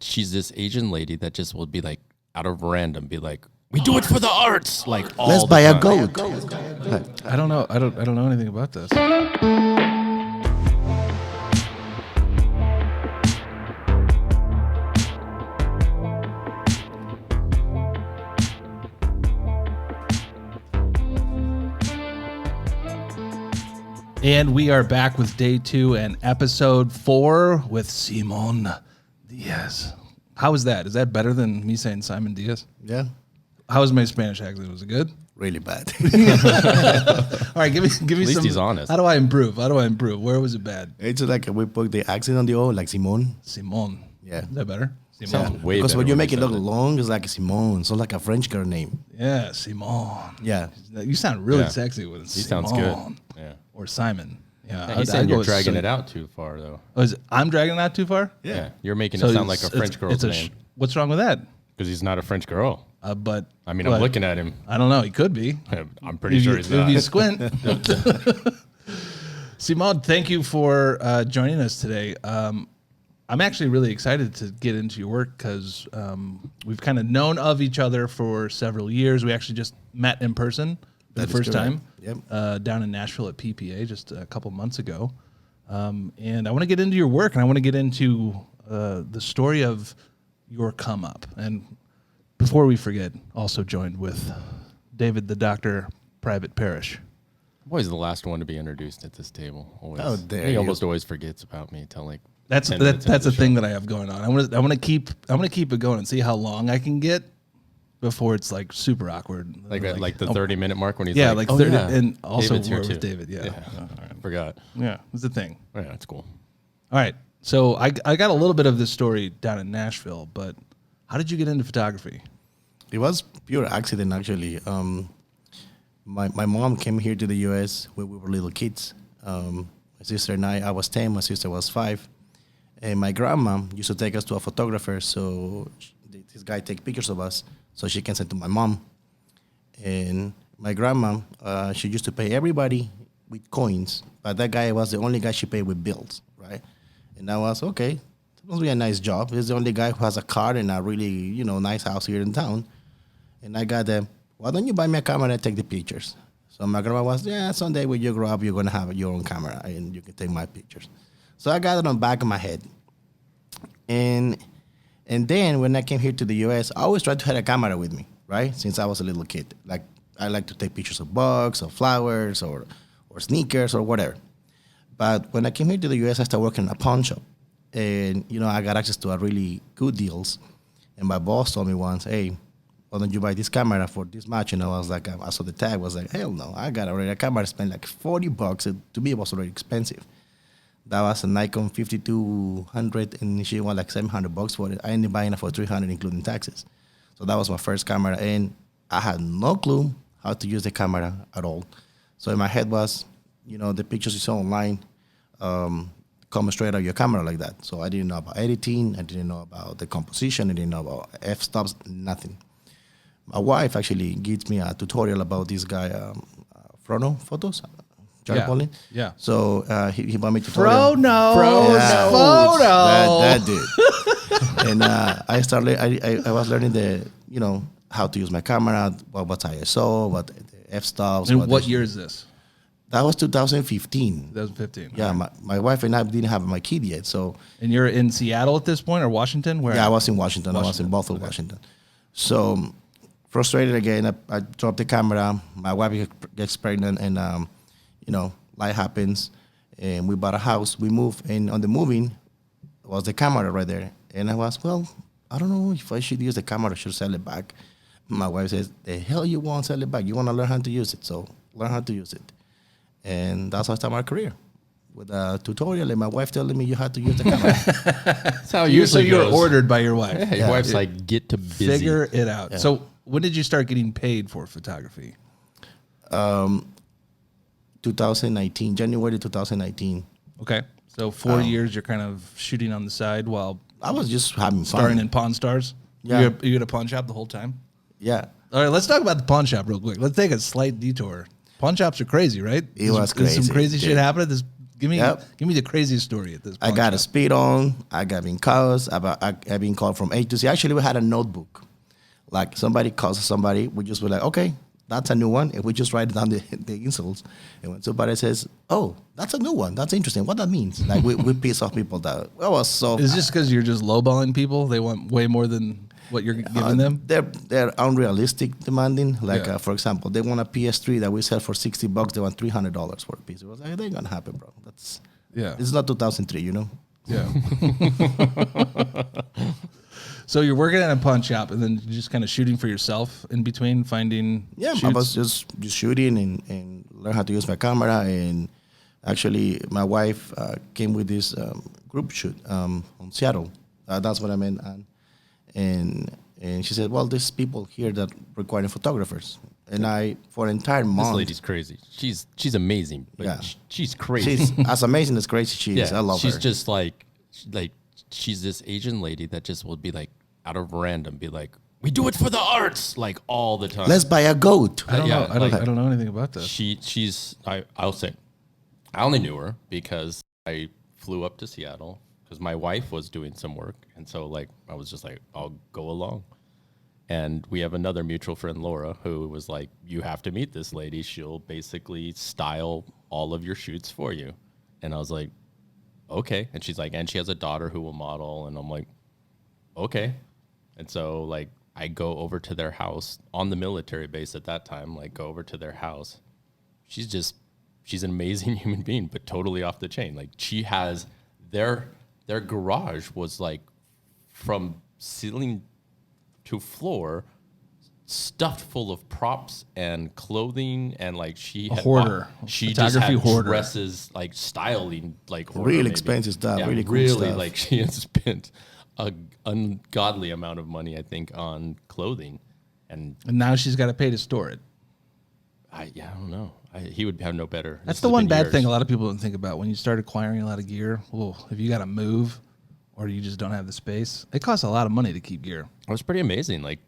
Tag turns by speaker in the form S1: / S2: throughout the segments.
S1: she's this Asian lady that just will be like, out of random, be like, we do it for the arts. Like, all
S2: Let's
S1: the
S2: buy a
S1: time.
S2: goat.
S3: I don't know. I don't know anything about this. And we are back with day 2 and episode 4 with Simon Diez. How was that? Is that better than me saying Simon Diez?
S2: Yeah,
S3: How was my Spanish accent? Was it good?
S2: really bad.
S3: All right, give me
S1: At least
S3: some.
S1: he's honest.
S3: How do I improve? Where was it bad?
S2: It's like we put the accent on the O, like Simon.
S3: Simon.
S2: Yeah.
S3: Is that better?
S1: Sounds
S3: Simon.
S1: way
S2: Because
S1: better
S2: when you make it
S1: said
S2: look long, it's like Simone. So like a French girl name.
S3: Yeah, Simon.
S2: Yeah.
S3: You sound really
S1: Yeah.
S3: sexy with
S1: He
S3: Simon.
S1: sounds good. Yeah.
S3: Or Simon. Yeah.
S1: He's saying you're dragging it out too far, though.
S3: Oh, I'm dragging it out too far?
S1: Yeah. You're making it sound like a French girl's name.
S3: What's wrong with that?
S1: Because he's not a French girl.
S3: But
S1: I mean,
S3: but-
S1: I'm looking at him.
S3: I don't know. He could be.
S1: I'm pretty sure he's not.
S3: If you squint. Simon, thank you for joining us today. I'm actually really excited to get into your work because we've kind of known of each other for several years. We actually just met in person for the
S2: That is
S3: first
S2: correct.
S3: time down in Nashville at PPA just a couple months ago. And I want to get into your work, and I want to get into the story of your come up. And before we forget, also joined with David the Doctor, Private Parish.
S1: I'm always the last one to be introduced at this table. Always.
S2: How dare
S1: he
S2: you.
S1: almost always forgets about me until like
S3: That's
S1: 10 minutes into
S3: that's
S1: the
S3: a thing that I have going on. I want to keep it going and see how long I can get before it's like super awkward.
S1: like the 30-minute mark when he's
S3: yeah,
S1: like,
S3: like 30,
S1: yeah,
S3: and also
S1: David's here
S3: we're with
S1: too.
S3: David. Yeah,
S1: I forgot.
S3: yeah, it's a thing.
S1: Yeah, that's cool.
S3: All right, so I got a little bit of this story down in Nashville, but how did you get into photography?
S2: It was pure accident, actually. My mom came here to the U.S. when we were little kids. My sister and I was 10, my sister was 5. And my grandma used to take us to a photographer, so this guy take pictures of us so she can send to my mom. And my grandma, she used to pay everybody with coins, but that guy was the only guy she paid with bills, right? And I was, okay, it must be a nice job. He's the only guy who has a car and a really, nice house here in town. And I got them, why don't you buy me a camera and take the pictures? So my grandma was, yeah, someday when you grow up, you're going to have your own camera and you can take my pictures. So I got it on the back of my head. And then when I came here to the U.S., I always tried to have a camera with me, right? Since I was a little kid. Like, I like to take pictures of bugs or flowers or sneakers or whatever. But when I came here to the U.S., I started working in a pawn shop. And, I got access to a really good deals. And my boss told me once, hey, why don't you buy this camera for this much? I was like, I saw the tag, was like, hell no, I got already a camera, spent like $40. To me, it was already expensive. That was a Nikon 5200, and she wanted like $700 for it. I ended up buying it for $300, including taxes. So that was my first camera, and I had no clue how to use the camera at all. So in my head was, the pictures you saw online come straight out of your camera like that. So I didn't know about editing, I didn't know about the composition, I didn't know about f-stops, nothing. My wife actually gives me a tutorial about this guy, Frono Photos. Charlie Pauling.
S3: Yeah.
S2: So he bought me tutorial.
S3: Photo.
S2: That did. And I was learning how to use my camera, what's ISO, what the f-stops.
S3: And what year is this?
S2: That was 2015.
S3: 2015.
S2: Yeah, my wife and I didn't have my kid yet. So.
S3: And you're in Seattle at this point, or Washington? Where?
S2: Yeah, I was in Washington. I was in Bothell, Washington. So frustrated again, I dropped the camera. My wife gets pregnant, and life happens, and we bought a house. We moved, and on the moving was the camera right there. And I was, I don't know if I should use the camera or should sell it back. My wife says, the hell you want to sell it back? You want to learn how to use it, so learn how to use it. And that's how I started my career, with a tutorial, and my wife telling me you have to use the camera.
S1: That's how
S3: So you were ordered by your wife.
S1: Yeah, your wife's like, get to busy.
S3: Figure it out.
S2: Yeah.
S3: So when did you start getting paid for photography?
S2: 2019, January 2019.
S3: Okay. So 4 years you're kind of shooting on the side while
S2: I was just having fun.
S3: starring in Pawn Stars?
S2: Yeah.
S3: You at a pawn shop the whole time?
S2: Yeah.
S3: All right, let's talk about the pawn shop real quick. Let's take a slight detour. Pawn shops are crazy, right?
S2: It was
S3: There's some
S2: crazy,
S3: crazy
S2: dude.
S3: shit happening. This Give me the craziest story at this point.
S2: I got a speed on. I got been calls. I've been called from A to Z. Actually, we had a notebook. Like somebody calls somebody, we just were like, okay, that's a new one. And we just write down the insults. And when somebody says, oh, that's a new one. That's interesting. What that means? Like we piss off people that was so.
S3: Is this because you're just lowballing people? They want way more than what you're giving them?
S2: They're unrealistic demanding. Like for example, they want a PS3 that we sell for $60. They want $300 for a piece. It was like, that ain't gonna happen, bro. It's not 2003, you know.
S3: Yeah. So you're working at a pawn shop and then just kind of shooting for yourself in between, finding shoots?
S2: I was just shooting and learn how to use my camera. And actually, my wife came with this group shoot on Seattle. That's what I meant. And she said, well, there's people here that require photographers. And I, for an entire month.
S1: This lady's crazy. She's amazing, but she's crazy.
S2: She's as amazing as crazy she is. I love her.
S1: She's just like she's this Asian lady that just will be like out of random, be like, we do it for the arts, like all the time.
S2: Let's buy a goat.
S3: I don't know. I don't know anything about this.
S1: I'll say, I only knew her because I flew up to Seattle because my wife was doing some work. And so like, I was just like, I'll go along. And we have another mutual friend, Laura, who was like, you have to meet this lady. She'll basically style all of your shoots for you. And I was like, okay. And she's like, and she has a daughter who will model. And I'm like, okay. And so like, I go over to their house on the military base at that time, like go over to their house. She's an amazing human being, but totally off the chain. Like she has their garage was like from ceiling to floor stuffed full of props and clothing, and like she had
S3: hoarder.
S1: She just had dresses, like styling, like
S2: real expensive stuff, really cool
S1: really
S2: stuff.
S1: like she has spent a ungodly amount of money, I think, on clothing, and
S3: now she's got to pay to store it.
S1: I don't know. He would have no better.
S3: That's the one bad thing a lot of people don't think about when you start acquiring a lot of gear. Well, if you got to move, or you just don't have the space, it costs a lot of money to keep gear.
S1: It was pretty amazing. Like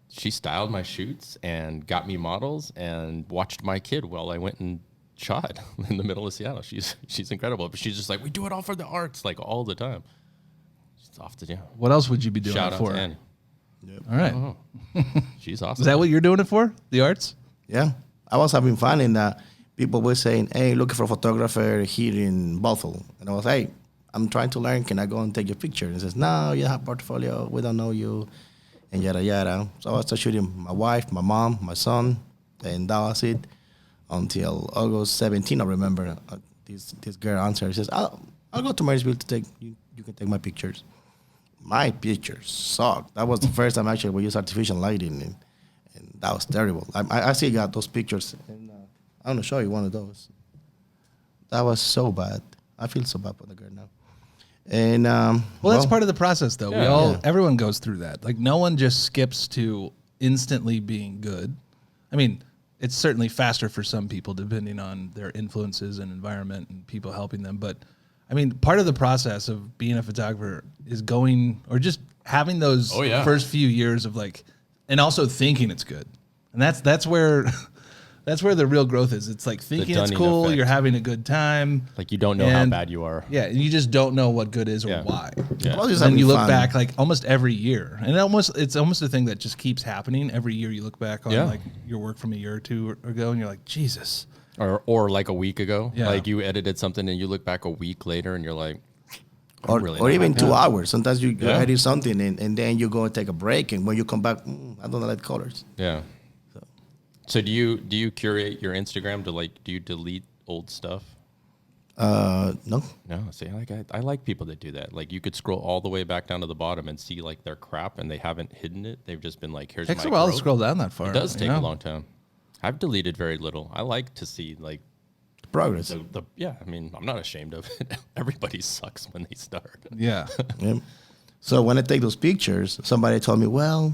S1: she styled my shoots and got me models and watched my kid while I went and shot in the middle of Seattle. She's incredible, but she's just like, we do it all for the arts, like all the time. She's off to jail.
S3: What else would you be doing
S1: Shout
S3: it
S1: out
S3: for?
S1: to Annie.
S3: Yep. All right.
S1: She's awesome.
S3: Is that what you're doing it for? The arts?
S2: Yeah. I was having fun in that people were saying, hey, looking for a photographer here in Buffalo. And I was, hey, I'm trying to learn. Can I go and take your picture? And he says, no, you have portfolio. We don't know you. And yada, yada. So I started shooting my wife, my mom, my son. And that was it until August 17, I remember. This girl answered. She says, I'll go to Marysville to take, you can take my pictures. My pictures sucked. That was the first time actually we used artificial lighting. And that was terrible. I still got those pictures. And I'm going to show you one of those. That was so bad. I feel so bad for the girl now. And
S3: well, that's part of the process, though. Everyone goes through that. Like, no one just skips to instantly being good. I mean, it's certainly faster for some people, depending on their influences and environment and people helping them. But I mean, part of the process of being a photographer is going, or just having those first few years of like, and also thinking it's good. And that's where that's where the real growth is. It's like thinking it's cool, you're having a good time.
S1: Like you don't know how bad you are.
S3: Yeah, and you just don't know what good is or why.
S1: Yeah.
S2: Well,
S3: And then you look back like almost every year. And it's almost a thing that just keeps happening. Every year you look back on like your work from a year or two ago and you're like, Jesus.
S1: Or like a week ago.
S3: Yeah.
S1: Like you edited something and you look back a week later and you're like,
S2: or even 2 hours. Sometimes you edit something and then you go and take a break, and when you come back, I don't like colors.
S1: Yeah. So do you curate your Instagram to do you delete old stuff?
S2: No.
S1: No. See, I like people that do that. Like you could scroll all the way back down to the bottom and see like their crap, and they haven't hidden it. They've just been like, here's my
S3: Takes a while to
S1: growth.
S3: scroll down that far.
S1: It does take a long time. I've deleted very little. I like to see like
S2: Progress.
S1: I mean, I'm not ashamed of it. Everybody sucks when they start.
S3: Yeah.
S2: Yeah. So when I take those pictures, somebody told me, well,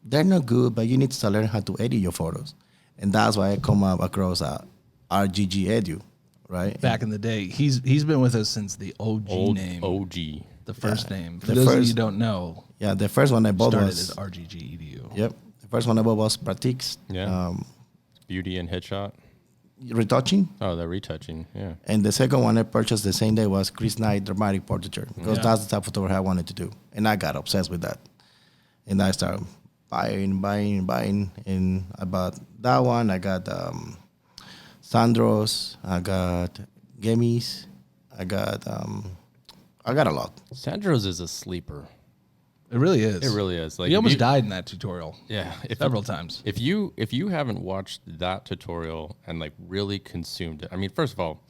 S2: they're not good, but you need to learn how to edit your photos. And that's why I come up across RGG Edu, right?
S3: Back in the day. He's been with us since the OG name.
S1: OG.
S3: The first name. For
S2: The
S3: those of you
S2: first-
S3: who don't know,
S2: Yeah, the first one I bought
S3: started
S2: was
S3: as RGG EDU.
S2: Yep. The first one I bought was Pratiques.
S1: Yeah. Beauty and headshot.
S2: retouching.
S1: Oh, the retouching. Yeah.
S2: And the second one I purchased the same day was Chris Knight dramatic portraiture because
S3: Yeah.
S2: that's the type of photography I wanted to do. And I got obsessed with that. And I started buying. And I bought that one. I got Sandros. I got Gemis. I got a lot.
S1: Sandro's is a sleeper.
S3: It really is.
S1: It really is. Like
S3: He
S1: if
S3: almost
S1: you-
S3: died in that tutorial.
S1: Yeah,
S3: Several times.
S1: If you haven't watched that tutorial and like really consumed it, I mean, first of all,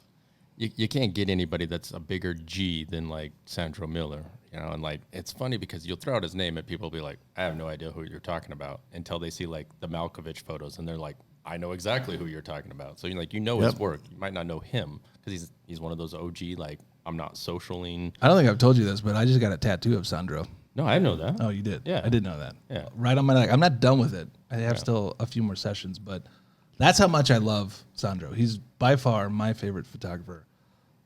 S1: you can't get anybody that's a bigger G than like Sandro Miller, you know. And like it's funny because you'll throw out his name and people will be like, I have no idea who you're talking about until they see like the Malkovich photos and they're like, I know exactly who you're talking about. So you know his
S2: Yep.
S1: work. You might not know him because he's one of those OG like I'm not socialing.
S3: I don't think I've told you this, but I just got a tattoo of Sandro.
S1: No, I know that.
S3: Oh, you did?
S1: Yeah.
S3: I did know that.
S1: Yeah.
S3: Right on my neck. I'm not done with it. I have still a few more sessions, but that's how much I love Sandro. He's by far my favorite photographer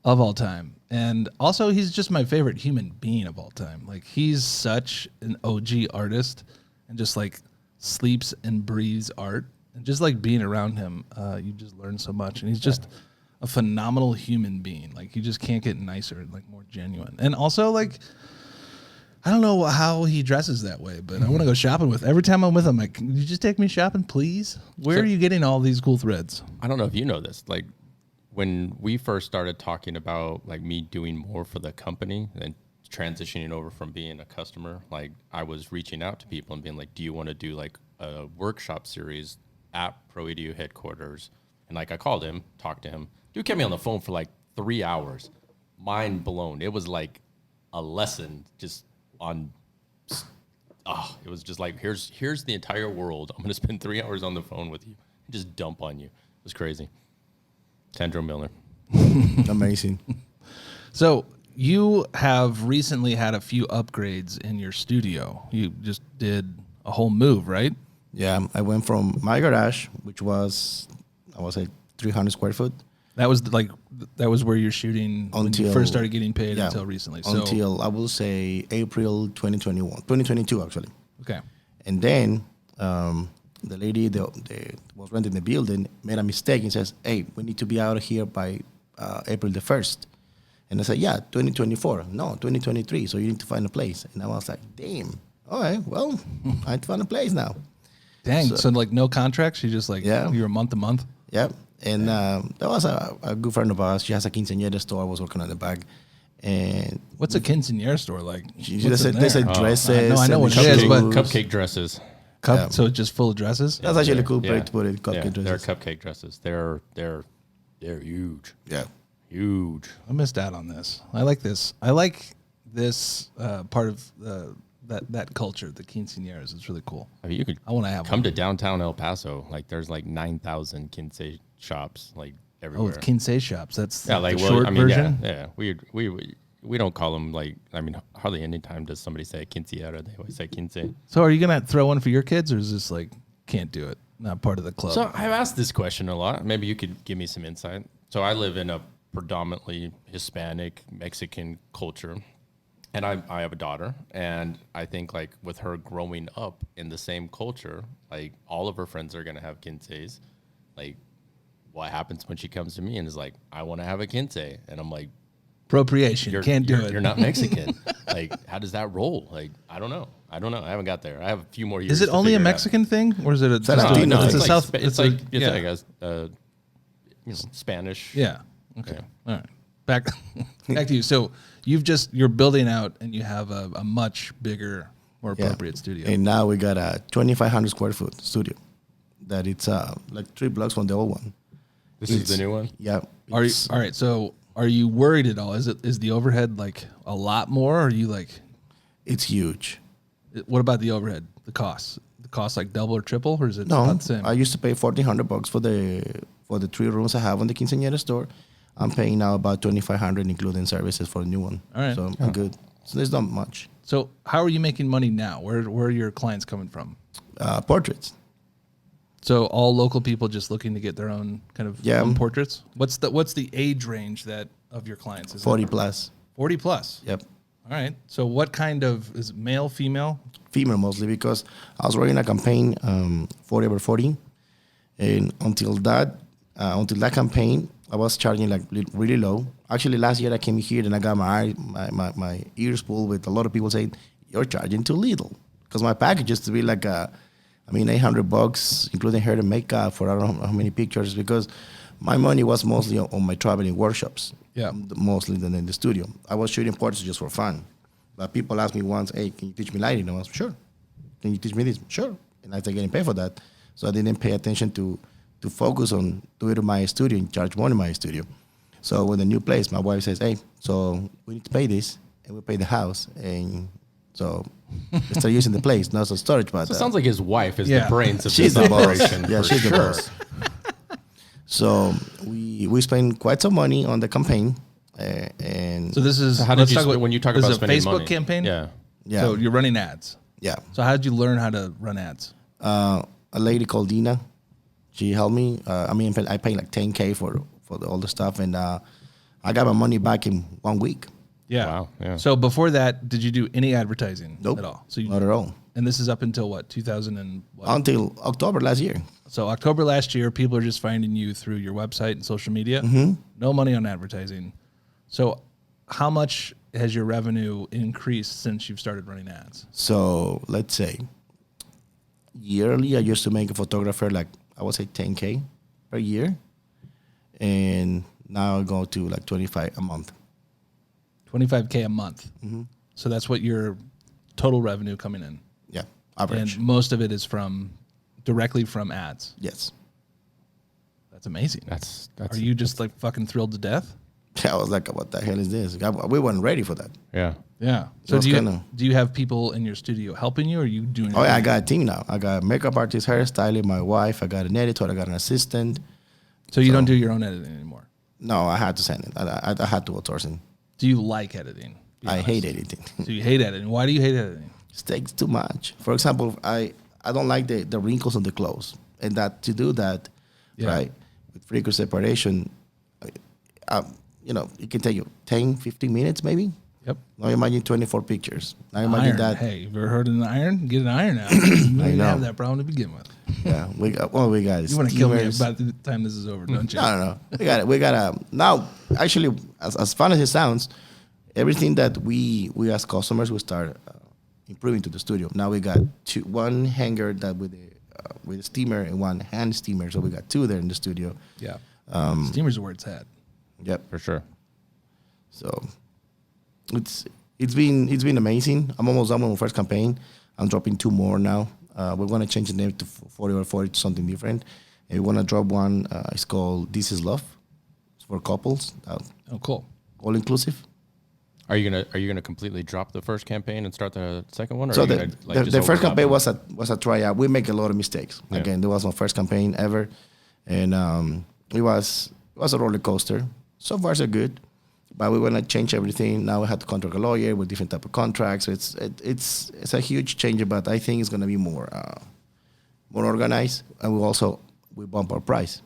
S3: of all time. And also, he's just my favorite human being of all time. Like, he's such an OG artist and just like sleeps and breathes art. And just like being around him, you just learn so much. And he's just a phenomenal human being. Like, you just can't get nicer and like more genuine. And also, like, I don't know how he dresses that way, but I want to go shopping with. Every time I'm with him, like, can you just take me shopping, please? Where
S1: So-
S3: are you getting all these cool threads?
S1: I don't know if you know this. Like when we first started talking about like me doing more for the company and transitioning over from being a customer, like I was reaching out to people and being like, do you want to do like a workshop series at PRO EDU headquarters? And like I called him, talked to him. Dude kept me on the phone for like 3 hours. Mind blown. It was like a lesson just on it was just like here's the entire world. I'm gonna spend 3 hours on the phone with you and just dump on you. It was crazy. Sandro Miller.
S2: Amazing.
S3: So you have recently had a few upgrades in your studio. You just did a whole move, right?
S2: Yeah, I went from my garage, which was, I was like 300 square foot,
S3: That was where you're shooting when you
S2: Until-
S3: first started getting paid
S2: yeah,
S3: until recently. So
S2: until I will say April 2022 actually.
S3: okay,
S2: And then the lady that was renting the building made a mistake and says, hey, we need to be out of here by April the 1st. And I said, yeah, 2024. No, 2023. So you need to find a place. And I was like, damn. All right, well, I have to find a place now.
S3: dang. So like no contracts. You just like
S2: Yeah.
S3: you're a month to month.
S2: Yep. And that was a good friend of ours. She has a quinceañera store. I was working on the back. And
S3: What's a quinceanera store like?
S2: they
S3: What's in
S2: said
S3: there?
S2: dresses.
S3: I know
S2: and
S3: what it is, but-
S2: shoes.
S1: Cupcake dresses.
S3: So it's just full of dresses.
S2: That's actually a cool
S1: Yeah.
S2: place to put it. Cupcake
S1: Yeah,
S2: dresses.
S1: they're cupcake dresses. They're huge.
S2: Yeah.
S1: Huge.
S3: I missed out on this. I like this. I like this part of that culture, the quinceañeras. It's really cool.
S1: I mean, you could
S3: I want to have
S1: come
S3: one.
S1: to downtown El Paso. Like there's like 9,000 quince shops like
S3: Oh,
S1: everywhere.
S3: it's quince shops. That's
S1: yeah, like
S3: the
S1: well,
S3: short
S1: I mean,
S3: version.
S1: yeah. We don't call them like. I mean, hardly any time does somebody say quinceañera. They always say quince.
S3: So are you gonna throw one for your kids, or is this like can't do it? Not part of the club.
S1: So I've asked this question a lot. Maybe you could give me some insight. So I live in a predominantly Hispanic Mexican culture, and I have a daughter, and I think like with her growing up in the same culture, like all of her friends are gonna have quinces. Like, what happens when she comes to me and is like, I want to have a quince, and I'm like,
S3: Appropriation. Can't do it.
S1: You're not Mexican. Like, how does that roll? Like, I don't know. I haven't got there. I have a few more years.
S3: Is it
S1: to
S3: only a
S1: figure it out.
S3: Mexican thing, or is it a?
S2: that
S3: just
S2: Latino?
S3: it's a
S1: like
S3: South.
S1: It's like
S3: yeah.
S1: Spanish.
S3: Yeah. Okay.
S1: Yeah.
S3: All right. Back to you. So you're building out, and you have a much bigger, more
S2: Yeah.
S3: appropriate studio.
S2: And now we got a 2,500 square foot studio that it's like 3 blocks from the old one.
S1: This is the new one.
S2: Yeah.
S3: Are you
S2: it's-
S3: all right? So are you worried at all? Is the overhead like a lot more? Or are you like,
S2: It's huge.
S3: what about the overhead? The costs? The cost like double or triple, or is it
S2: No,
S3: about the same?
S2: I used to pay $1,400 for the 3 rooms I have on the quinceañera store. I'm paying now about $2,500 including services for the new one.
S3: All right.
S2: So I'm good. So there's not much.
S3: So how are you making money now? Where are your clients coming from?
S2: Portraits.
S3: So all local people just looking to get their own kind of
S2: Yeah.
S3: own portraits. What's the age range of your clients? Is
S2: 40
S3: it
S2: plus.
S3: 40 plus.
S2: Yep.
S3: All right. So what kind of is it male, female?
S2: Female mostly because I was running a campaign 40 over 40. And until that, until that campaign, I was charging like really low. Actually, last year I came here and I got my ears pulled with a lot of people saying, you're charging too little. Because my package used to be like, $800, including hair and makeup for I don't know how many pictures, because my money was mostly on my traveling workshops, mostly than in the studio. I was shooting portraits just for fun. But people asked me once, hey, can you teach me lighting? I was, sure. Can you teach me this? Sure. And I started getting paid for that. So I didn't pay attention to focus on doing it in my studio and charge more in my studio. So with the new place, my wife says, hey, so we need to pay this, and we pay the house. And so we start using the place, not as storage. But
S1: So it sounds like his wife is
S3: Yeah.
S1: the brains of
S2: she's
S1: this
S2: the boss.
S1: operation.
S2: Yeah,
S1: for
S2: she's the
S1: sure.
S2: boss. So we spent quite some money on the campaign, and
S3: So this is
S1: So how did
S3: let's
S1: you
S3: talk
S1: sp-
S3: about-
S1: when you talk
S3: this
S1: about
S3: is a
S1: spending
S3: Facebook
S1: money?
S3: campaign?
S1: Yeah.
S2: yeah,
S3: So you're running ads.
S2: yeah.
S3: So how did you learn how to run ads?
S2: A lady called Dina, she helped me. I paid like $10K for all the stuff, and I got my money back in 1 week.
S3: Yeah.
S1: Wow, yeah.
S3: So before that, did you do any advertising
S2: Nope,
S3: at all? So you,
S2: not at all.
S3: and this is up until what, 2000 and what?
S2: Until October last year.
S3: So October last year, people are just finding you through your website and social media. No money on advertising. So how much has your revenue increased since you've started running ads?
S2: So let's say yearly, I used to make a photographer like I would say 10K per year, and now I go to like 25 a month.
S3: 25K a month. So that's what your total revenue coming in.
S2: Yeah, average.
S3: And most of it is directly from ads.
S2: Yes.
S3: That's amazing.
S1: That's
S3: Are you just like fucking thrilled to death?
S2: I was like, what the hell is this? We weren't ready for that.
S1: yeah.
S3: Yeah.
S2: So
S3: So
S2: it's kinda-
S3: do you have people in your studio helping you, or are you doing?
S2: Oh yeah, I
S3: everything?
S2: got a team now. I got a makeup artist, hairstylist, my wife. I got an editor. I got an assistant.
S3: So you don't do your own editing anymore.
S2: No, I had to send it. I had to outsource it.
S3: Do you like editing? Be
S2: I
S3: honest.
S2: hate editing.
S3: So you hate editing. Why do you hate editing?
S2: It takes too much. For example, I don't like the wrinkles on the clothes, and that to do that,
S3: Yeah.
S2: right, with frequency separation, it can take you 10, 15 minutes maybe.
S3: Yep.
S2: Now imagine 24 pictures. Now imagine
S3: Iron.
S2: that.
S3: Hey, you ever heard of an iron? Get an iron out. You didn't
S2: know.
S3: have that problem to begin with.
S2: Yeah, we got is
S3: You want to kill me
S2: steamers.
S3: by the time this is over, don't you?
S2: No. We got to now. Actually, as fun as it sounds, everything that we as customers we start improving to the studio. Now we got one hanger that with a steamer and one hand steamer, so we got two there in the studio.
S3: Yeah. Steamer's where it's at.
S2: Yep.
S1: For sure.
S2: So it's been amazing. I'm almost done with my first campaign. I'm dropping two more now. We're gonna change the name to 40 or 40 to something different. And we wanna drop one. It's called This Is Love. It's for couples.
S3: Oh, cool.
S2: All inclusive.
S1: Are you gonna completely drop the first campaign and start the second one? Or
S2: So
S1: are you
S2: the,
S1: gonna, like,
S2: the,
S1: just
S2: the first
S1: overlap
S2: campaign
S1: them?
S2: was a tryout. We make a lot of mistakes.
S1: Yeah.
S2: Again, that was my first campaign ever, and it was a roller coaster. So far, so good, but we want to change everything. Now we have to contract a lawyer with different type of contracts. So it's a huge change, but I think it's going to be more organized, and we bump our price.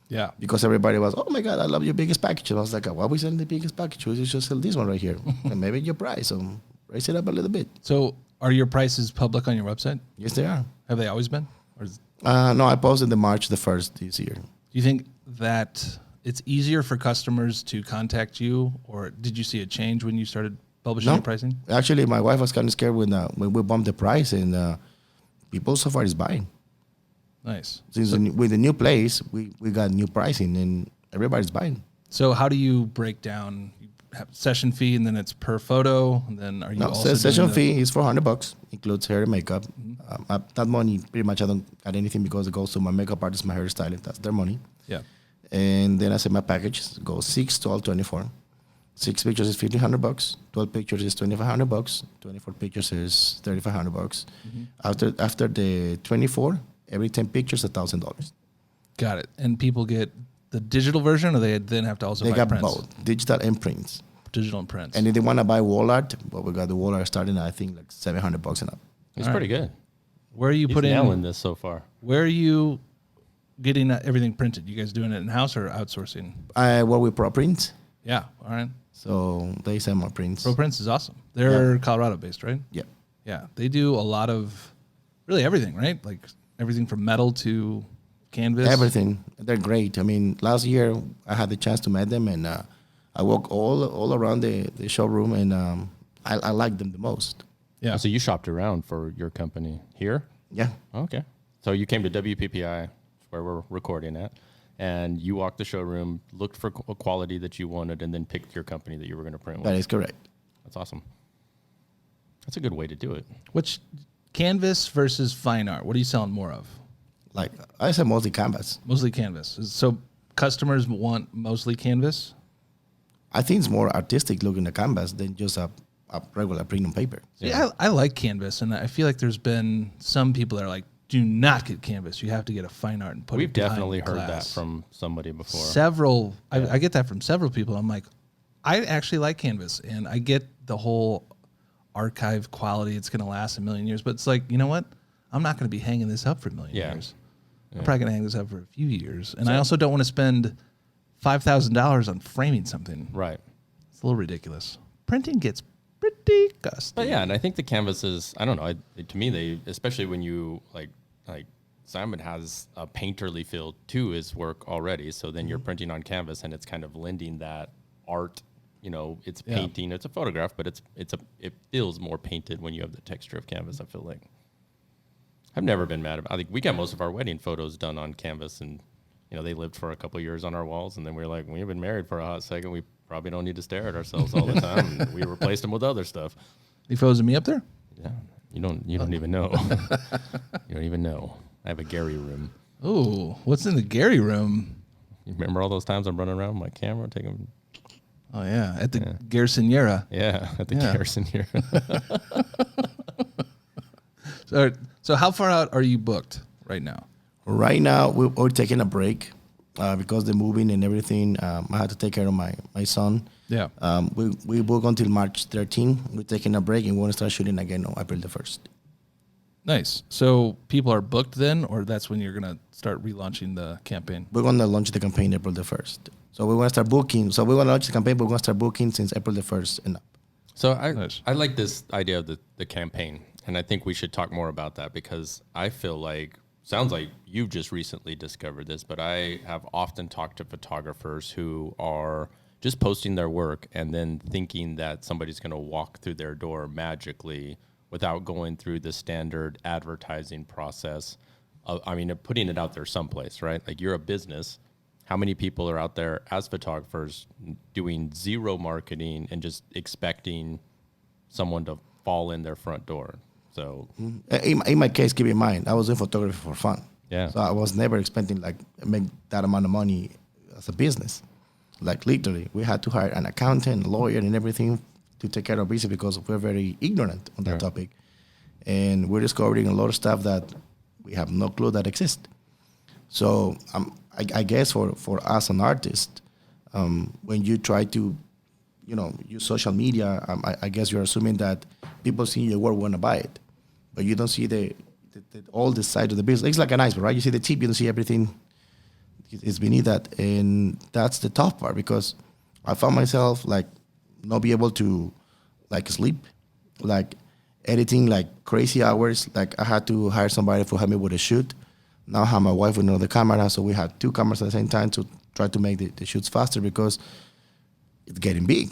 S3: Yeah.
S2: Because everybody was, oh my God, I love your biggest package. And I was like, why are we selling the biggest package? We should sell this one right here. And maybe your price, so raise it up a little bit.
S3: So are your prices public on your website?
S2: Yes, they are.
S3: Have they always been? Or do
S2: No, I posted the March the 1st this year.
S3: you think that it's easier for customers to contact you, or did you see a change when you started publishing your pricing?
S2: Actually, my wife was kind of scared when we bumped the price, and people so far is buying.
S3: Nice.
S2: Since with the new place, we got new pricing, and everybody's buying.
S3: So how do you break down? You have session fee, and then it's per photo, and then are you
S2: No,
S3: also
S2: session
S3: doing the-
S2: fee is $400, includes hair and makeup. That money, pretty much, I don't got anything because it goes to my makeup artist, my hairstylist. That's their money.
S3: Yeah.
S2: And then I said my package goes 6, 12, 24. 6 pictures is $1,500. 12 pictures is $2,500. 24 pictures is $3,500. After the 24, every 10 pictures $1,000.
S3: Got it. And people get the digital version, or they then have to also
S2: They
S3: buy
S2: got
S3: prints?
S2: both, digital and prints.
S3: Digital and prints.
S2: And if they want to buy wall art, well, we got the wall art starting at I think like $700 and up.
S1: He's
S3: All
S1: pretty good.
S3: where are you
S1: He's
S3: putting?
S1: nailing this so far.
S3: Where are you getting everything printed? You guys doing it in house or outsourcing?
S2: I work with Pro Prints,
S3: Yeah. All right.
S2: so they send my prints.
S3: Pro Prints is awesome. They're Colorado based, right?
S2: Yeah.
S3: Yeah. They do a lot of really everything, right? Like everything from metal to canvas?
S2: Everything. They're great. I mean, last year I had the chance to meet them, and I walk all around the showroom, and I like them the most.
S3: Yeah.
S1: So you shopped around for your company here?
S2: Yeah.
S1: Okay. So you came to WPPI, where we're recording at, and you walked the showroom, looked for a quality that you wanted, and then picked your company that you were going to print with.
S2: That is correct.
S1: That's awesome. That's a good way to do it.
S3: Which canvas versus fine art? What are you selling more of?
S2: Like I said, mostly canvas.
S3: Mostly canvas. So customers want mostly canvas?
S2: I think it's more artistic looking at canvas than just a regular print on paper.
S3: Yeah, I like canvas, and I feel like there's been some people that are like, do not get canvas. You have to get a fine art and put
S1: We've
S3: it behind
S1: definitely heard that
S3: glass.
S1: from somebody before.
S3: Several, I get that from several people. I'm like, I actually like canvas, and I get the whole archive quality. It's going to last a million years, but it's like, you know what? I'm not going to be hanging this up for a million years. I'm probably going to hang this up for a few years, and I also don't want to spend $5,000 on framing something.
S1: Right.
S3: It's a little ridiculous. Printing gets pretty costly.
S1: But yeah, and I think the canvases, I don't know, to me, they, especially when you like Simon has a painterly feel to his work already. So then you're printing on canvas and it's kind of lending that art, it's painting, it's a photograph, but it feels more painted when you have the texture of canvas, I feel like. I've never been mad about it. I think we got most of our wedding photos done on canvas, and they lived for a couple of years on our walls, and then we were like, we've been married for a hot second. We probably don't need to stare at ourselves all the time. And we replaced them with other stuff.
S3: Any photos of me up there?
S1: Yeah, you don't even know. You don't even know. I have a Gary room.
S3: Oh, what's in the Gary room?
S1: You remember all those times I'm running around with my camera taking?
S3: Oh yeah, at the Garrisoniera.
S1: Yeah, at the Garrison here.
S3: So how far out are you booked right now?
S2: Right now, we're taking a break because the moving and everything. I had to take care of my son.
S3: Yeah.
S2: We book until March 13. We're taking a break and we want to start shooting again on April the 1st.
S3: Nice. So people are booked then, or that's when you're going to start relaunching the campaign?
S2: We're going to launch the campaign April the 1st. So we want to start booking. So we're going to launch the campaign, but we're going to start booking since April the 1st and up.
S1: So
S3: Nice.
S1: I like this idea of the campaign, and I think we should talk more about that because I feel like, sounds like you've just recently discovered this, but I have often talked to photographers who are just posting their work and then thinking that somebody's going to walk through their door magically without going through the standard advertising process. Putting it out there someplace, right? Like you're a business. How many people are out there as photographers doing zero marketing and just expecting someone to fall in their front door? So
S2: in my case, keep in mind, I was doing photography for fun.
S1: Yeah.
S2: So I was never expecting make that amount of money as a business. Like literally, we had to hire an accountant, lawyer, and everything to take care of business because we're very ignorant on that topic. And we're discovering a lot of stuff that we have no clue that exists. So I guess for us, an artist, when you try to, use social media, I guess you're assuming that people see your work want to buy it, but you don't see the all the side of the business. It's like an iceberg, right? You see the tip, you don't see everything. It's beneath that, and that's the tough part because I found myself not be able to sleep, editing crazy hours. I had to hire somebody to help me with a shoot. Now I have my wife with another camera, so we had two cameras at the same time to try to make the shoots faster because it's getting big,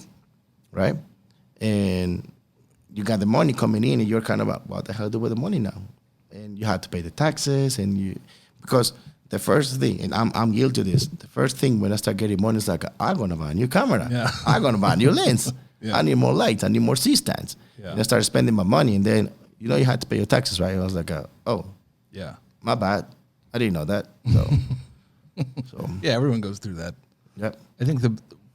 S2: right? And you got the money coming in, and you're kind of what the hell do with the money now? And you have to pay the taxes, because the first thing, and I'm guilty of this, the first thing when I start getting money is I'm going to buy a new camera.
S3: Yeah.
S2: I'm going to buy a new lens.
S3: Yeah.
S2: I need more lights. I need more C-stands.
S3: Yeah.
S2: And I started spending my money, and then, you had to pay your taxes, right? I was like, oh,
S3: Yeah.
S2: my bad. I didn't know that. So
S3: Yeah, everyone goes through that.
S2: yep.
S3: I think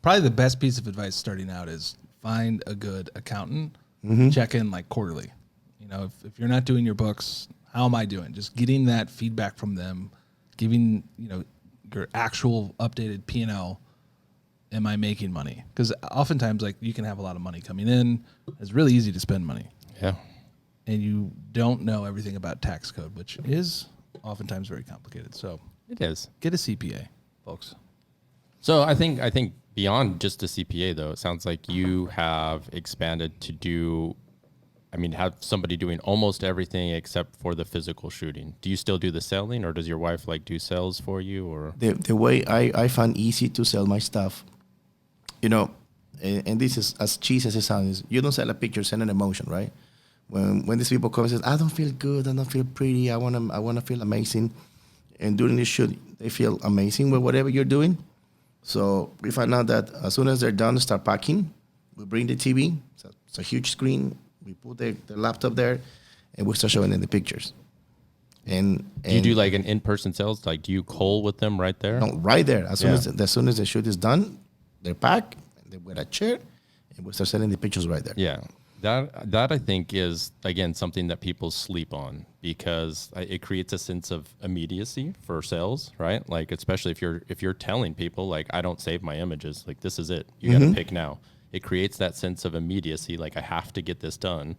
S3: probably the best piece of advice starting out is find a good accountant, check in quarterly. If you're not doing your books, how am I doing? Just getting that feedback from them, giving, your actual updated P&L. Am I making money? Because oftentimes you can have a lot of money coming in. It's really easy to spend money.
S1: yeah.
S3: And you don't know everything about tax code, which is oftentimes very complicated. So
S1: It is.
S3: get a CPA, folks.
S1: So I think beyond just the CPA though, it sounds like you have expanded to do, I mean, have somebody doing almost everything except for the physical shooting. Do you still do the selling, or does your wife like do sales for you? Or
S2: The way I find easy to sell my stuff, you know, and this is as cheesy as it sounds, is you don't sell a picture, sell an emotion, right? When these people come and says, I don't feel good, I don't feel pretty, I wanna feel amazing. And during the shoot, they feel amazing with whatever you're doing. So we find out that as soon as they're done, start packing. We bring the TV. It's a huge screen. We put the laptop there, and we start showing them the pictures. And
S1: do you do like an in-person sales? Like, do you call with them right there?
S2: no, right there. As soon as the shoot is done, they're packed. They get a chair, and we start selling the pictures right there.
S1: Yeah. That I think is, again, something that people sleep on, because it creates a sense of immediacy for sales, right? Like, especially if you're telling people like, I don't save my images, like this is it, you got to pick now. It creates that sense of immediacy, like I have to get this done.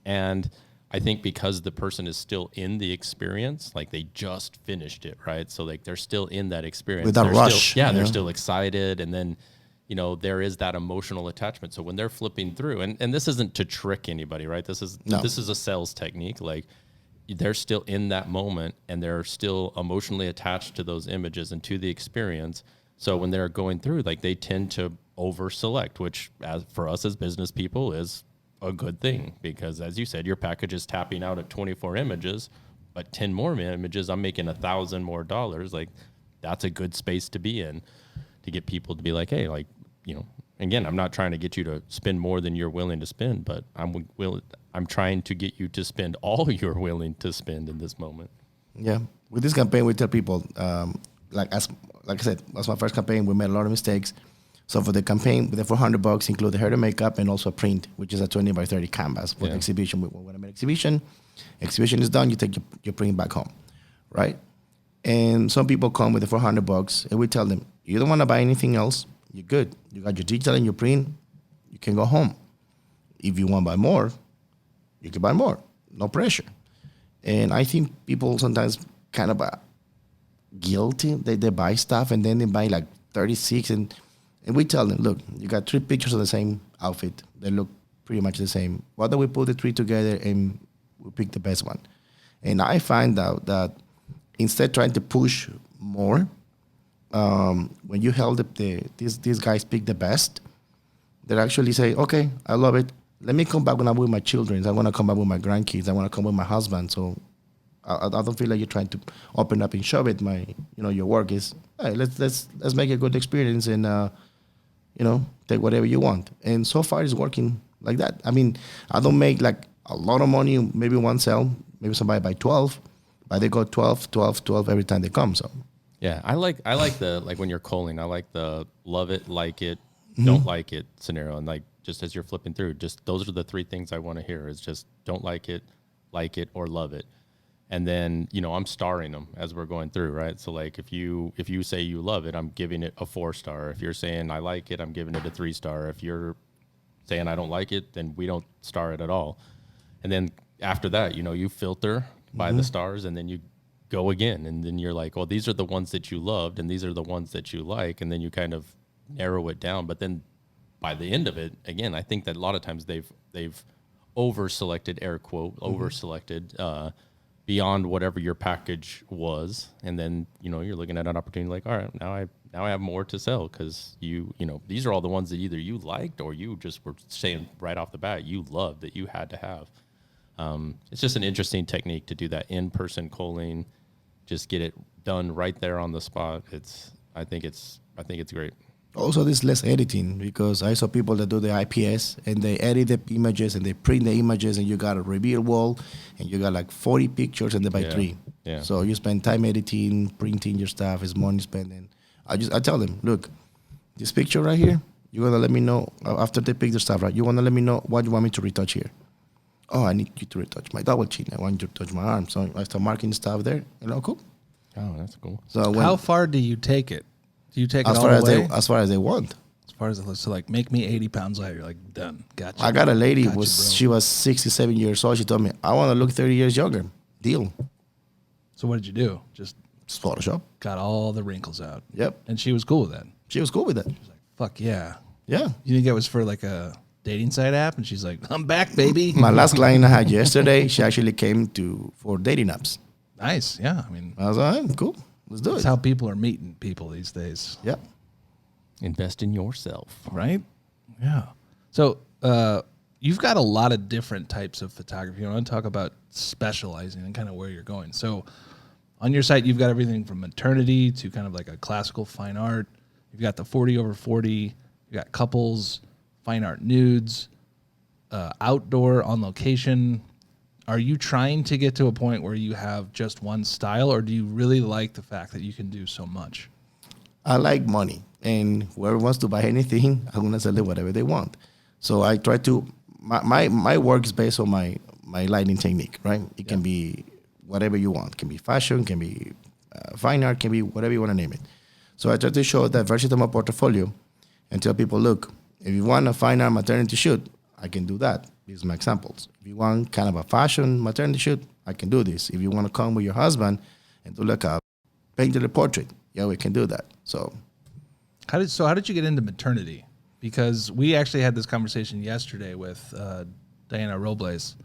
S1: And I think because the person is still in the experience, like they just finished it, right? So like they're still in that experience.
S2: With that rush.
S1: They're still excited, and then there is that emotional attachment. So when they're flipping through, and this isn't to trick anybody, right? This is a sales technique. Like they're still in that moment, and they're still emotionally attached to those images and to the experience. So when they're going through, like they tend to over select, which for us as business people is a good thing, because as you said, your package is tapping out at 24 images, but 10 more images, I'm making $1,000 more. Like that's a good space to be in, to get people to be like, hey, like, again, I'm not trying to get you to spend more than you're willing to spend, but I'm trying to get you to spend all you're willing to spend in this moment.
S2: Yeah. With this campaign, we tell people, like I said, that's my first campaign. We made a lot of mistakes. So for the campaign, with the $400, include the hair and makeup and also a print, which is a 20 by 30 canvas for the exhibition. When I make exhibition is done, you take your print back home, right? And some people come with the $400, and we tell them, you don't want to buy anything else, you're good. You got your digital and your print, you can go home. If you want to buy more, you can buy more, no pressure. And I think people sometimes kind of guilty. They buy stuff and then they buy like 36, and we tell them, look, you got 3 pictures of the same outfit. They look pretty much the same. Why don't we put the 3 together and we pick the best one? And I find out that instead trying to push more, when you help these guys pick the best, they actually say, okay, I love it. Let me come back when I'm with my children. I want to come back with my grandkids. I want to come with my husband. So I don't feel like you're trying to open up and shove it. Your work is, hey, let's make a good experience and take whatever you want. And so far it's working like that. I mean, I don't make like a lot of money, maybe one sale, maybe somebody buy 12, but they go 12 every time they come. So
S1: yeah, I like the, like when you're calling, I like the love it, like it, don't like it scenario. And like, just as you're flipping through, just those are the 3 things I want to hear, is just don't like it, or love it. And then, I'm starring them as we're going through, right? So like if you say you love it, I'm giving it a 4-star. If you're saying I like it, I'm giving it a 3-star. If you're saying I don't like it, then we don't star it at all. And then after that, you filter by the stars, and then you go again. And then you're like, well, these are the ones that you loved, and these are the ones that you like. And then you kind of narrow it down. But then by the end of it, again, I think that a lot of times they've over-selected, air quote, over-selected, beyond whatever your package was. And then, you're looking at an opportunity like, all right, now I have more to sell, because these are all the ones that either you liked or you just were saying right off the bat you loved that you had to have. It's just an interesting technique to do that in-person calling, just get it done right there on the spot. I think it's great.
S2: Also, there's less editing, because I saw people that do the IPS and they edit the images and they print the images, and you got a reveal wall and you got like 40 pictures and they buy 3.
S1: Yeah.
S2: So you spend time editing, printing your stuff, it's money spending. I tell them, look, this picture right here, you're gonna let me know after they pick the stuff, right? You wanna let me know what you want me to retouch here. Oh, I need you to retouch my double chin. I want you to touch my arm. So I start marking stuff there. Cool.
S1: Oh, that's cool.
S3: So how far do you take it? Do you take it all the way?
S2: As far as they want.
S3: As far as it looks, so like, make me 80 pounds lighter. You're like, done. Gotcha.
S2: I got a lady, she was 67 years old. She told me, I want to look 30 years younger. Deal.
S3: So what did you do? Just
S2: Photoshop.
S3: Got all the wrinkles out.
S2: Yep.
S3: And she was cool with that.
S2: She was cool with that.
S3: She was like, fuck yeah.
S2: Yeah.
S3: You think it was for like a dating site app, and she's like, "I'm back, baby."
S2: My last client I had yesterday, she actually came for dating apps.
S3: Nice, yeah. I mean,
S2: I was like, cool, let's do
S3: that's
S2: it.
S3: how people are meeting people these days,
S2: Yeah.
S1: Invest in yourself.
S3: right? Yeah. So you've got a lot of different types of photography. I want to talk about specializing and kind of where you're going. So on your site, you've got everything from maternity to kind of like a classical fine art. You've got the 40 over 40. You got couples, fine art nudes, outdoor on location. Are you trying to get to a point where you have just one style, or do you really like the fact that you can do so much?
S2: I like money, and whoever wants to buy anything, I'm gonna sell them whatever they want. So I try to my work is based on my lighting technique, right? It can be whatever you want. It can be fashion, can be fine art, can be whatever you want to name it. So I try to show diversity of my portfolio and tell people, look, if you want a fine art maternity shoot, I can do that. These are my examples. If you want kind of a fashion maternity shoot, I can do this. If you want to come with your husband and do like a painted portrait, yeah, we can do that. So
S3: How did you get into maternity? Because we actually had this conversation yesterday with Diana Robles,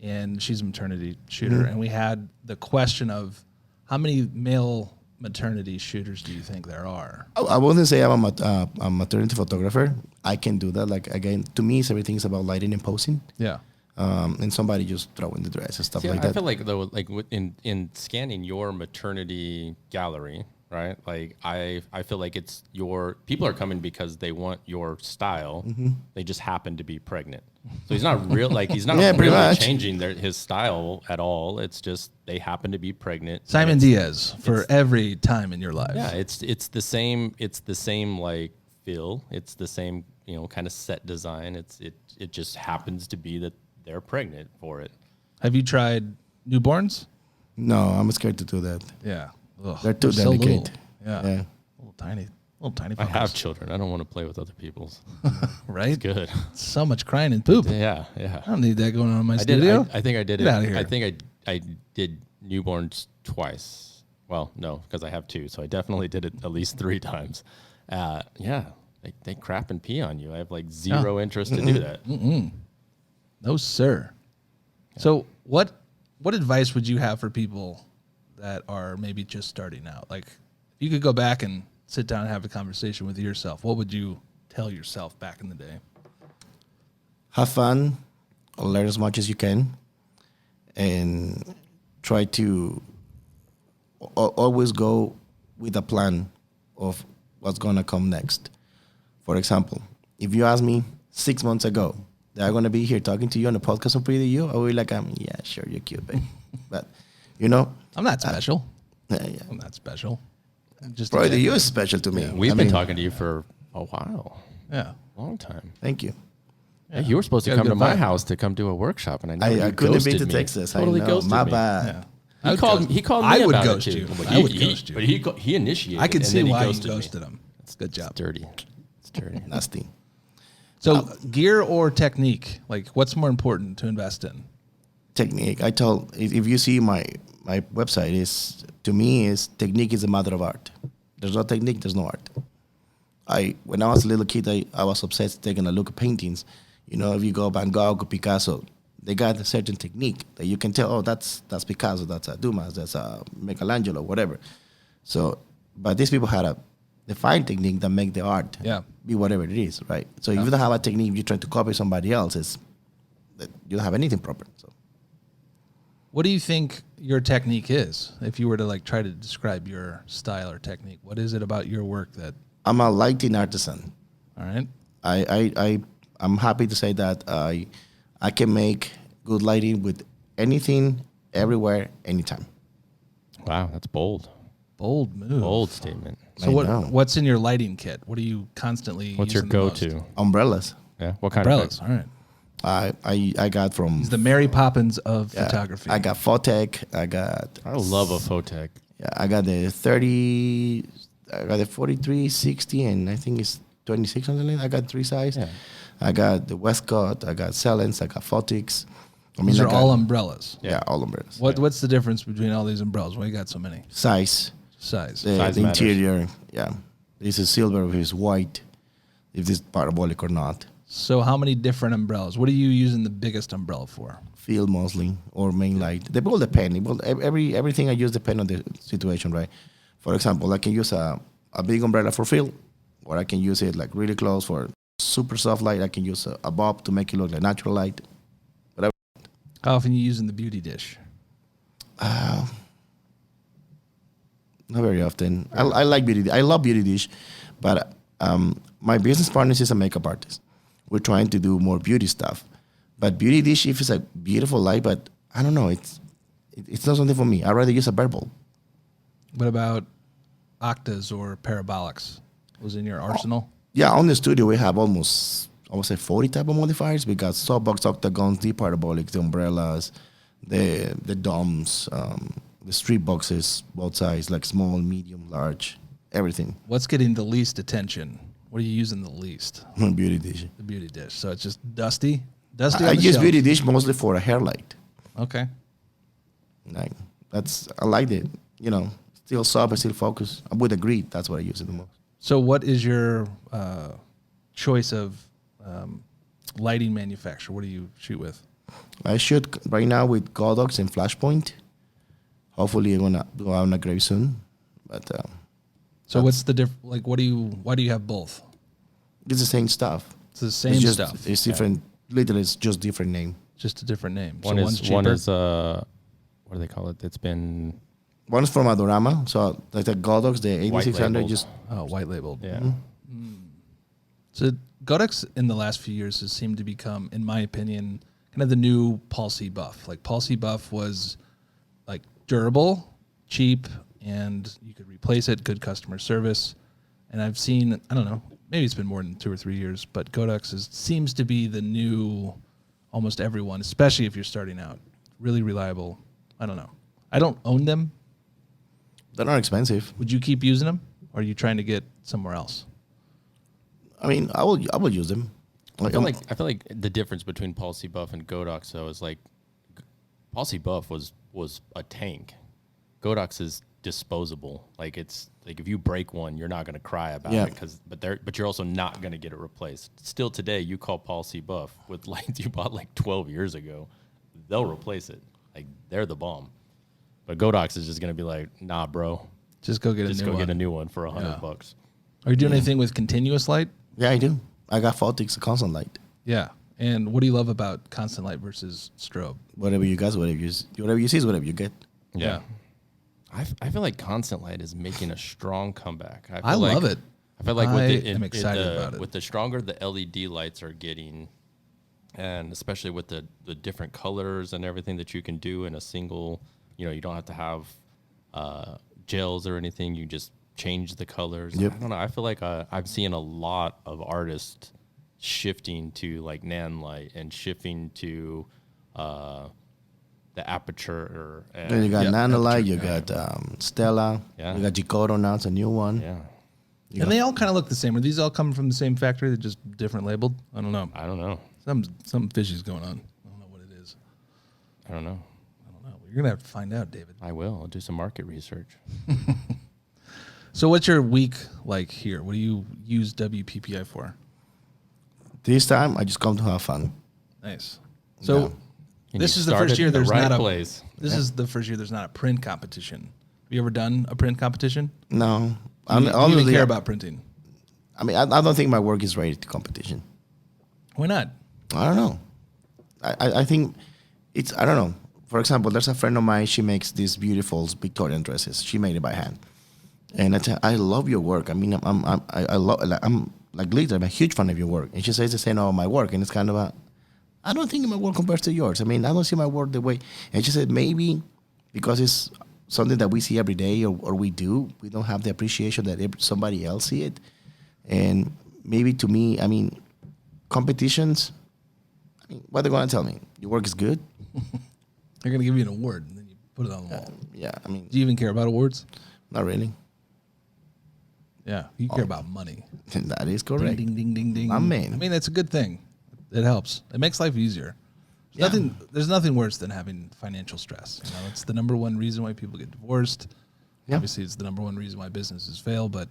S3: and she's a maternity shooter, and we had the question of how many male maternity shooters do you think there are?
S2: I wouldn't say I'm a maternity photographer. I can do that. Like, again, to me, everything's about lighting and posing.
S3: Yeah.
S2: And somebody just throw in the dress and stuff
S1: See,
S2: like
S1: I
S2: that.
S1: feel like though, like in scanning your maternity gallery, right? Like I feel like it's people are coming because they want your style. They just happen to be pregnant. So he's not he's not
S2: Yeah, pretty
S1: really
S2: much.
S1: changing his style at all. It's just they happen to be pregnant.
S3: Simon
S1: And
S3: Diez for every time in your life.
S1: yeah, it's the same like feel. It's the same, kind of set design. It just happens to be that they're pregnant for it.
S3: Have you tried newborns?
S2: No, I'm scared to do that.
S3: Yeah. Ugh,
S2: They're too
S3: so little.
S2: delicate.
S3: Yeah.
S2: Yeah.
S3: Little tiny.
S1: I
S3: fuckers.
S1: have children. I don't want to play with other people's.
S3: Right?
S1: Good.
S3: So much crying and poop.
S1: Yeah.
S3: I don't need that going on in my
S1: I did.
S3: studio.
S1: I think I did
S3: Get
S1: it.
S3: outta here.
S1: I think I did newborns twice. Well, no, because I have two, so I definitely did it at least 3 times. Yeah, they crap and pee on you. I have like zero interest to do that.
S3: No, sir. So what advice would you have for people that are maybe just starting out? Like, if you could go back and sit down and have a conversation with yourself, what would you tell yourself back in the day?
S2: Have fun, learn as much as you can, and try to always go with a plan of what's going to come next. For example, if you asked me 6 months ago that I'm going to be here talking to you on the podcast on PRO EDU, I would be like, yeah, sure, you're cute, babe. But,
S3: I'm not special.
S2: yeah.
S3: I'm not special. I'm just
S2: PRO
S3: a
S2: EDU
S3: guy.
S2: is special to me.
S1: We've
S2: I
S1: been
S2: mean,
S1: talking to you for a while,
S3: Yeah.
S1: long time.
S2: Thank you.
S1: Yeah, you were supposed to
S3: You got a
S1: come to
S3: good
S1: my
S3: vibe.
S1: house to come do a workshop, and I know
S2: I
S1: you
S2: couldn't be
S1: ghosted
S2: to
S1: me.
S2: Texas.
S1: Totally
S2: I know.
S1: ghosted
S2: My
S1: me.
S2: bad.
S3: Yeah.
S1: He called me
S3: I would
S1: about
S3: ghost
S1: it too.
S3: you.
S1: But
S3: I would ghost you.
S1: But he initiated.
S3: I can
S1: and
S3: see
S1: then he
S3: why you
S1: ghosted me.
S3: ghosted him. It's a good job.
S1: It's dirty. It's dirty.
S2: Nasty.
S3: So gear or technique? Like, what's more important to invest in?
S2: Technique. I told, if you see my website, to me technique is a matter of art. There's no technique, there's no art. When I was a little kid, I was obsessed taking a look at paintings. If you go Van Gogh or Picasso, they got a certain technique that you can tell, that's Picasso, that's a Dumas, that's a Michelangelo, whatever. So, but these people had a defined technique that make the art be whatever it is, right? So if you don't have a technique, if you try to copy somebody else's, you don't have anything proper. So
S3: What do you think your technique is? If you were to like try to describe your style or technique, what is it about your work that?
S2: I'm a lighting artisan.
S3: All right.
S2: I'm happy to say that I can make good lighting with anything, everywhere, anytime.
S1: Wow, that's bold.
S3: Bold move.
S1: Bold statement.
S3: So
S2: I know.
S3: what's in your lighting kit? What are you constantly?
S1: What's your
S3: using the most?
S1: go-to?
S2: Umbrellas.
S1: Yeah. What kind
S3: Umbrellas.
S1: of?
S3: All right.
S2: I got from
S3: He's the Mary Poppins of photography.
S2: I got Photec. I
S1: love a Photec.
S2: Yeah, I got the 30. I got the 43, 60, and I think it's 26 something like that. I got 3 sizes.
S1: Yeah.
S2: I got the Westcott. I got Celens. I got Photics.
S3: These are all umbrellas.
S2: Yeah, all umbrellas.
S3: What's the difference between all these umbrellas? Why you got so many?
S2: Size.
S3: Size.
S2: The
S1: Size matters.
S2: interior. Yeah. This is silver. This is white. If this is parabolic or not.
S3: So how many different umbrellas? What are you using the biggest umbrella for?
S2: Field mostly or main light. They both depend. Everything I use depend on the situation, right? For example, I can use a big umbrella for field, or I can use it like really close for super soft light. I can use a bulb to make it look like natural light. Whatever.
S3: How often are you using the beauty dish?
S2: Not very often. I like beauty. I love beauty dish, but my business partner is a makeup artist. We're trying to do more beauty stuff, but beauty dish, if it's a beautiful light, but I don't know, it's not something for me. I'd rather use a bare bulb.
S3: What about octas or parabolics? Was in your arsenal?
S2: Yeah, on the studio we have almost, I would say, 40 type of modifiers. We got softbox, octagons, deep parabolics, the umbrellas, the domes, the street boxes, both sides, like small, medium, large, everything.
S3: What's getting the least attention? What are you using the least?
S2: Beauty dish.
S3: The beauty dish. So it's just dusty?
S2: I
S3: on the
S2: use
S3: shelf.
S2: beauty dish mostly for a hair light.
S3: Okay.
S2: Like I like it. Still soft, but still focus. I would agree. That's what I use it the most.
S3: So what is your choice of lighting manufacturer? What do you shoot with?
S2: I shoot right now with Godox and Flashpoint. Hopefully, I'm gonna go out on a grave soon. But
S3: so what's the like? Why do you have both?
S2: it's the same stuff.
S3: It's the same
S2: It's just
S3: stuff.
S2: it's different. Literally, it's just different name.
S3: Just a different name.
S1: One
S3: So
S1: is
S3: one's
S1: one
S3: cheaper?
S1: is what do they call it? It's been
S2: One's from Adorama, so like the Godox, the 8600,
S1: labeled.
S2: just
S3: white labeled.
S1: yeah.
S3: So Godox in the last few years has seemed to become, in my opinion, kind of the new Paul C. Buff. Like Paul C. Buff was like durable, cheap, and you could replace it, good customer service. And I've seen, I don't know, maybe it's been more than 2 or 3 years, but Godox seems to be the new almost everyone, especially if you're starting out. Really reliable. I don't know. I don't own them.
S2: they're not expensive.
S3: Would you keep using them? Or are you trying to get somewhere else?
S2: I mean, I will use them.
S1: I feel like the difference between Paul C. Buff and Godox though is like Paul C. Buff was a tank. Godox is disposable. Like it's like if you break one, you're not going to cry about it but you're also not going to get it replaced. Still today, you call Paul C. Buff with lights you bought like 12 years ago, they'll replace it. Like they're the bomb. But Godox is just going to be like, nah, bro.
S3: Just go get
S1: Just
S3: a new
S1: go
S3: one.
S1: get a new one for $100.
S3: Are you doing anything with continuous light?
S2: Yeah, I do. I got Photix, a constant light.
S3: Yeah. And what do you love about constant light versus strobe?
S2: Whatever you guys, whatever you see is whatever you get.
S3: Yeah.
S1: I feel like constant light is making a strong comeback.
S3: I love it.
S1: I feel like
S3: I'm excited about it.
S1: with the stronger the LED lights are getting, and especially with the different colors and everything that you can do in a single, you don't have to have gels or anything. You just change the colors.
S2: Yep.
S1: I don't know. I feel like I'm seeing a lot of artists shifting to like nan light and shifting to the aperture.
S2: Then you got Nanolight, you got Stella,
S1: Yeah.
S2: you got Gicoto now, it's a new one.
S1: Yeah.
S3: And they all kind of look the same. Are these all coming from the same factory? They're just different labeled? I don't know.
S1: I don't know.
S3: Some fishy's going on. I don't know what it is.
S1: I don't know.
S3: I don't know. You're going to have to find out, David.
S1: I will. I'll do some market research.
S3: So what's your week like here? What do you use WPPI for?
S2: This time, I just come to have fun.
S3: Nice. So
S2: Yeah.
S1: And
S3: this
S1: you
S3: is the first
S1: started
S3: year
S1: in the
S3: there's
S1: right
S3: not a
S1: place.
S3: This is the first year there's not a print competition. Have you ever done a print competition?
S2: No.
S3: Do you even
S2: Honestly,
S3: care about printing?
S2: I mean, I don't think my work is ready to competition.
S3: Why not?
S2: I don't know. I think I don't know. For example, there's a friend of mine, she makes these beautiful Victorian dresses. She made it by hand. And I love your work. I mean, I'm literally, I'm a huge fan of your work. And she says the same about my work. And it's kind of I don't think my work compares to yours. I mean, I don't see my work the way. And she said, maybe because it's something that we see every day or we do, we don't have the appreciation that somebody else see it. And maybe to me, I mean, competitions, I mean, what are they going to tell me? Your work is good?
S3: They're going to give you an award and then you put it on the wall.
S2: Yeah, I mean,
S3: Do you even care about awards?
S2: not really.
S3: Yeah, you care about money.
S2: That is correct.
S3: Ding, ding, ding, ding.
S2: My man.
S3: I mean, that's a good thing. It helps. It makes life easier.
S2: Yeah.
S3: There's nothing worse than having financial stress. It's the number one reason why people get divorced.
S2: Yeah.
S3: Obviously, it's the number one reason why businesses fail. But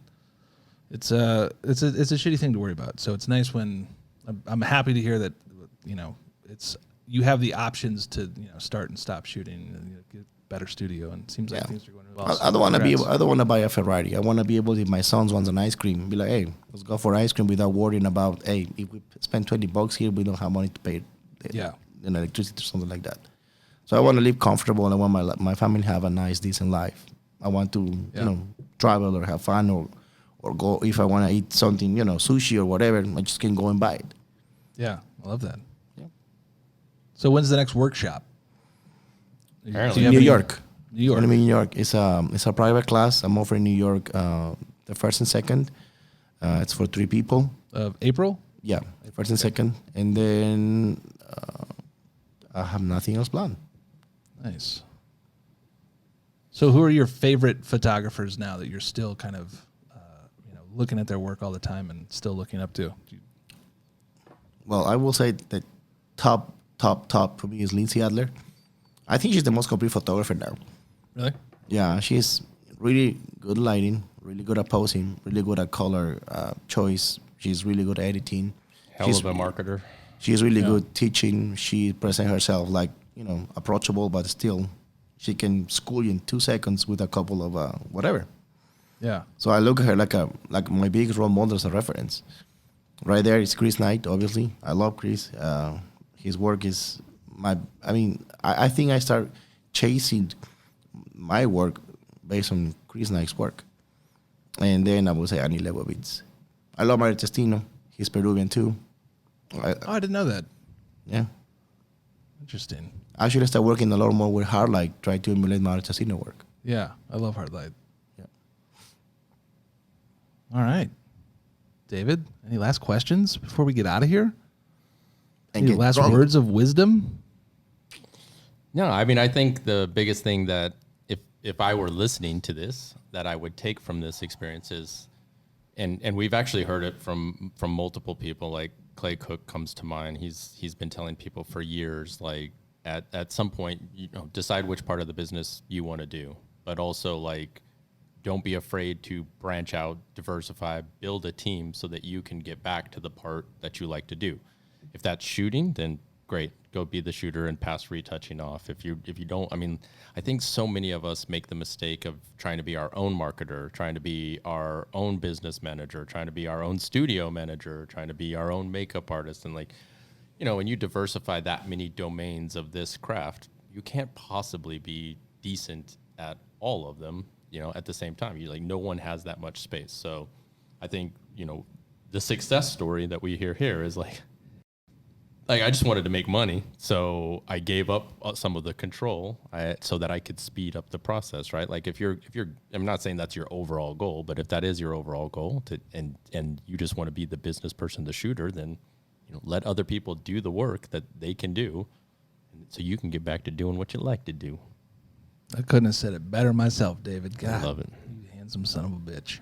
S3: it's a shitty thing to worry about. So it's nice when I'm happy to hear that, you have the options to, start and stop shooting and get better studio, and it seems like things are going really well.
S2: I don't want to I don't want to buy a Ferrari. I want to be able, if my son wants an ice cream, be like, hey, let's go for ice cream without worrying about, hey, if we spend $20 here, we don't have money to pay electricity or something like that. So I want to live comfortable, and I want my family to have a nice, decent life. I want to, travel or have fun or go, if I want to eat something, sushi or whatever, I just can go and buy it.
S3: Yeah, I love that. Yeah. So when's the next workshop?
S2: New York.
S3: New York.
S2: It's gonna be New York. It's a private class. I'm offering New York the first and second. It's for 3 people.
S3: Of April?
S2: Yeah, first and second, and then I have nothing else planned.
S3: Nice. So who are your favorite photographers now that you're still kind of, looking at their work all the time and still looking up to?
S2: Well, I will say that top for me is Lindsay Adler. I think she's the most complete photographer now.
S3: Really?
S2: Yeah, she's really good lighting, really good at posing, really good at color choice. She's really good at editing.
S1: Hell of a marketer.
S2: She's really good teaching. She presents herself like, approachable, but still she can school you in 2 seconds with a couple of whatever.
S3: Yeah.
S2: So I look at her like my biggest role model as a reference. Right there is Chris Knight, obviously. I love Chris. His work is I think I start chasing my work based on Chris Knight's work. And then I would say Annie Lebovitz. I love Mario Testino. He's Peruvian too.
S3: I didn't know that.
S2: Yeah.
S3: Interesting.
S2: I should start working a lot more with hard light, try to emulate Mario Testino work.
S3: Yeah, I love hard light.
S2: Yeah.
S3: All right. David, any last questions before we get out of here? Any last words of wisdom?
S1: No, I think the biggest thing that if I were listening to this, that I would take from this experience is, and we've actually heard it from multiple people, like Clay Cook comes to mind. He's been telling people for years, like at some point, decide which part of the business you want to do, but also like, don't be afraid to branch out, diversify, build a team so that you can get back to the part that you like to do. If that's shooting, then great, go be the shooter and pass retouching off. If you don't, I think so many of us make the mistake of trying to be our own marketer, trying to be our own business manager, trying to be our own studio manager, trying to be our own makeup artist. And when you diversify that many domains of this craft, you can't possibly be decent at all of them, at the same time. No one has that much space. So I think, the success story that we hear here is like I just wanted to make money, so I gave up some of the control so that I could speed up the process, right? Like if you're, I'm not saying that's your overall goal, but if that is your overall goal, and you just want to be the business person, the shooter, then let other people do the work that they can do, so you can get back to doing what you like to do.
S3: I couldn't have said it better myself, David. God,
S1: I love it.
S3: You handsome son of a bitch.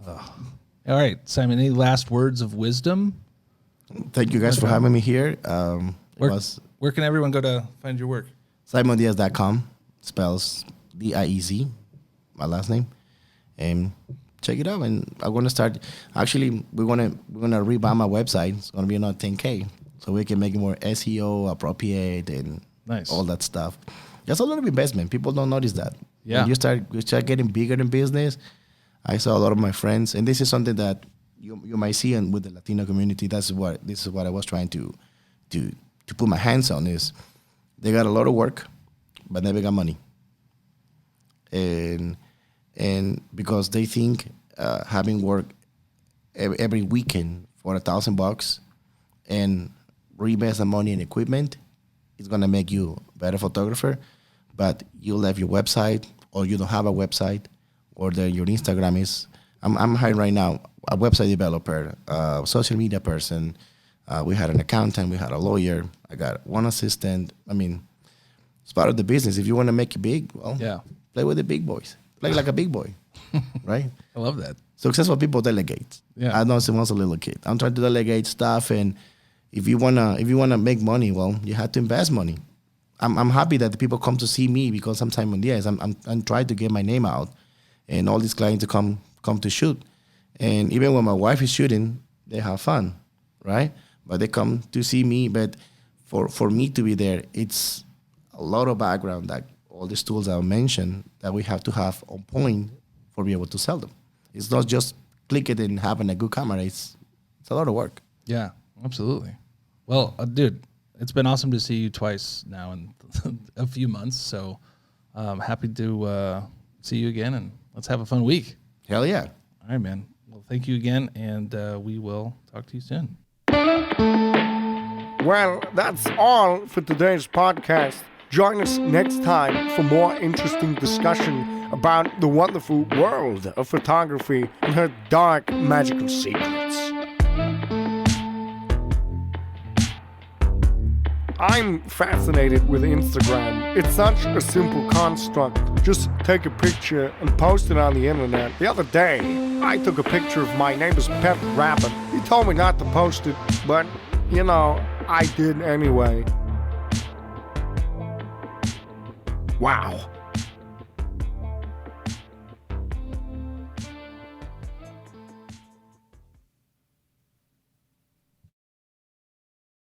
S3: Ugh. All right, Simon, any last words of wisdom?
S2: Thank you guys for having me here.
S3: Where can everyone go to find your work?
S2: SimonDiez.com, spells DIEZ, my last name, and check it out. And I'm gonna start. Actually, we're gonna revamp my website. It's gonna be another 10K, so we can make it more SEO appropriate and all that stuff. Just a lot of investment. People don't notice that.
S3: Yeah.
S2: When you start getting bigger in business. I saw a lot of my friends, and this is something that you might see with the Latino community. This is what I was trying to put my hands on. Is they got a lot of work, but never got money, and because they think having work every weekend for $1,000 and reinvest the money in equipment is gonna make you a better photographer, but you left your website or you don't have a website or your Instagram is. I'm hiring right now a website developer, social media person. We had an accountant, we had a lawyer. I got one assistant. It's part of the business. If you want to make it big, play with the big boys. Play like a big boy, right?
S3: I love that.
S2: Successful people delegate.
S3: Yeah.
S2: I know someone's a little kid. I'm trying to delegate stuff, and if you wanna make money, well, you have to invest money. I'm happy that the people come to see me because I'm Simon Diez. I'm trying to get my name out, and all these clients to come to shoot. And even when my wife is shooting, they have fun, right? But they come to see me. But for me to be there, it's a lot of background that all these tools I mentioned that we have to have on point for be able to sell them. It's not just click it and having a good camera. It's a lot of work.
S3: Yeah, absolutely. Well, dude, it's been awesome to see you twice now in a few months. So happy to see you again, and let's have a fun week.
S2: Hell yeah.
S3: All right, man. Well, thank you again, and we will talk to you soon.
S4: Well, that's all for today's podcast. Join us next time for more interesting discussion about the wonderful world of photography and her dark, magical secrets. I'm fascinated with Instagram. It's such a simple construct. Just take a picture and post it on the internet. The other day, I took a picture of my neighbor's pet rabbit. He told me not to post it, but, I did anyway. Wow.